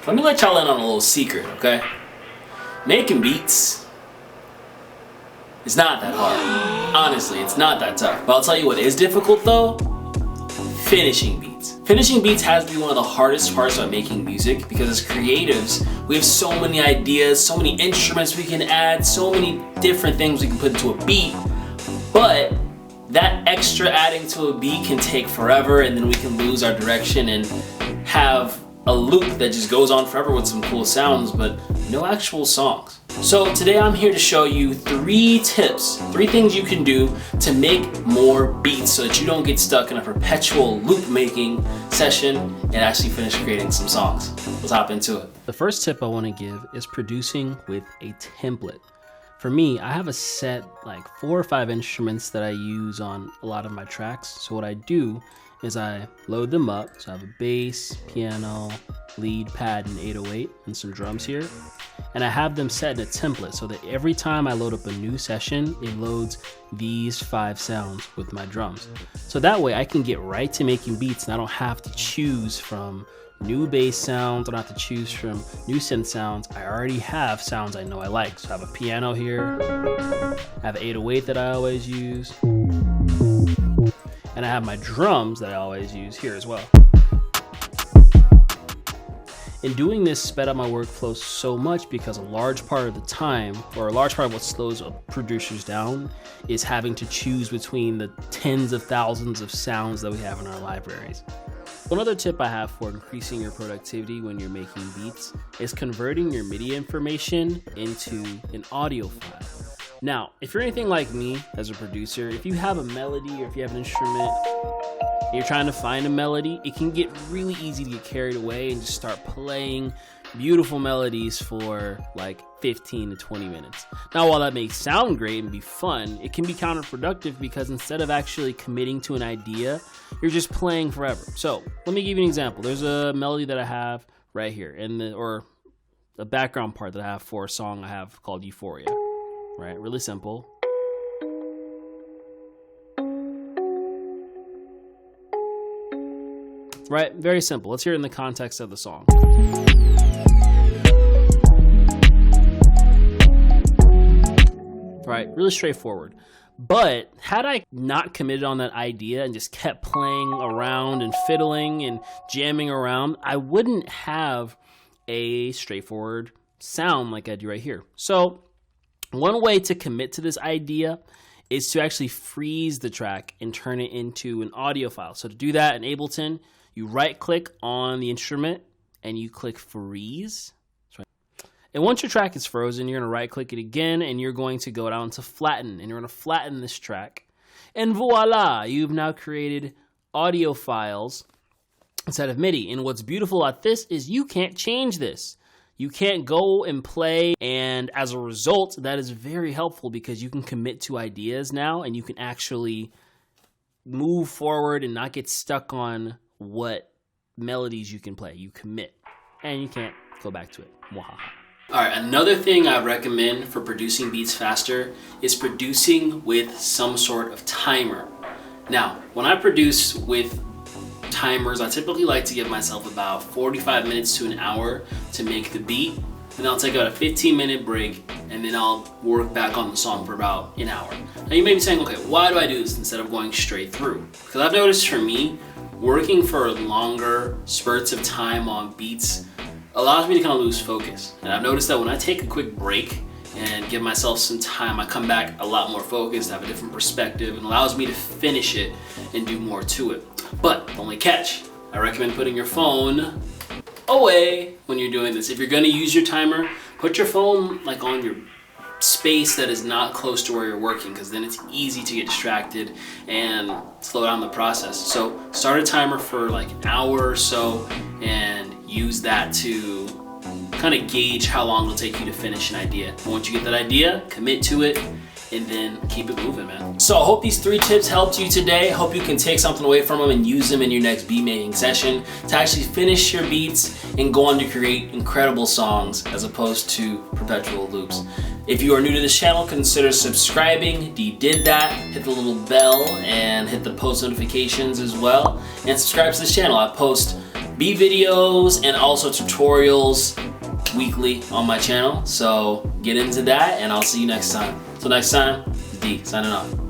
Let me let y'all in on a little secret, okay? Making beats is not that hard. Honestly, it's not that tough. But I'll tell you what is difficult though, finishing beats. Finishing beats has to be one of the hardest parts about making music, because as creatives, we have so many ideas, so many instruments we can add, so many different things we can put into a beat, but that extra adding to a beat can take forever, and then we can lose our direction and have a loop that just goes on forever with some cool sounds, but no actual songs. So today I'm here to show you 3 tips, 3 things you can do to make more beats so that you don't get stuck in a perpetual loop making session and actually finish creating some songs. Let's hop into it. The first tip I want to give is producing with a template. For me, I have a set like 4 or 5 instruments that I use on a lot of my tracks. So what I do is I load them up. So I have a bass, piano, lead, pad, and 808, and some drums here. And I have them set in a template so that every time I load up a new session, it loads these 5 sounds with my drums. So that way I can get right to making beats and I don't have to choose from new bass sounds, I don't have to choose from new synth sounds. I already have sounds I know I like. So I have a piano here, I have an 808 that I always use, and I have my drums that I always use here as well. And doing this sped up my workflow so much because a large part of the time, or a large part of what slows producers down, is having to choose between the tens of thousands of sounds that we have in our libraries. One other tip I have for increasing your productivity when you're making beats is converting your MIDI information into an audio file. Now, if you're anything like me as a producer, if you have a melody or if you have an instrument and you're trying to find a melody, it can get really easy to get carried away and just start playing beautiful melodies for like 15 to 20 minutes. Now, while that may sound great and be fun, it can be counterproductive because instead of actually committing to an idea, you're just playing forever. So let me give you an example. There's a melody that I have right here, or a background part that I have for a song I have called Euphoria, right? Really simple. Right, very simple. Let's hear it in the context of the song. Right, really straightforward. But had I not committed on that idea and just kept playing around and fiddling and jamming around, I wouldn't have a straightforward sound like I do right here. So one way to commit to this idea is to actually freeze the track and turn it into an audio file. So to do that in Ableton, you right click on the instrument and you click freeze. And once your track is frozen, you're going to right click it again and you're going to go down to flatten, and you're going to flatten this track. And voila, you've now created audio files instead of MIDI. And what's beautiful about this is you can't change this. You can't go and play, and as a result, that is very helpful because you can commit to ideas now and you can actually move forward and not get stuck on what melodies you can play. You commit and you can't go back to it. Mwahaha. All right, another thing I recommend for producing beats faster is producing with some sort of timer. Now, when I produce with timers, I typically like to give myself about 45 minutes to an hour to make the beat. Then I'll take about a 15-minute break and then I'll work back on the song for about an hour. Now you may be saying, okay, why do I do this instead of going straight through? Because I've noticed for me, working for longer spurts of time on beats allows me to kind of lose focus. And I've noticed that when I take a quick break and give myself some time, I come back a lot more focused, have a different perspective, and allows me to finish it and do more to it. But the only catch, I recommend putting your phone away when you're doing this. If you're gonna use your timer, put your phone like on your space that is not close to where you're working, because then it's easy to get distracted and slow down the process. So start a timer for like an hour or so and use that to kind of gauge how long it'll take you to finish an idea. And once you get that idea, commit to it and then keep it moving, man. So I hope these 3 tips helped you today. I hope you can take something away from them and use them in your next beat making session to actually finish your beats and go on to create incredible songs as opposed to perpetual loops. If you are new to this channel, consider subscribing. If you did that, hit the little bell and hit the post notifications as well. And subscribe to this channel. I post beat videos and also tutorials weekly on my channel. So get into that and I'll see you next time. Till next time, D signing off.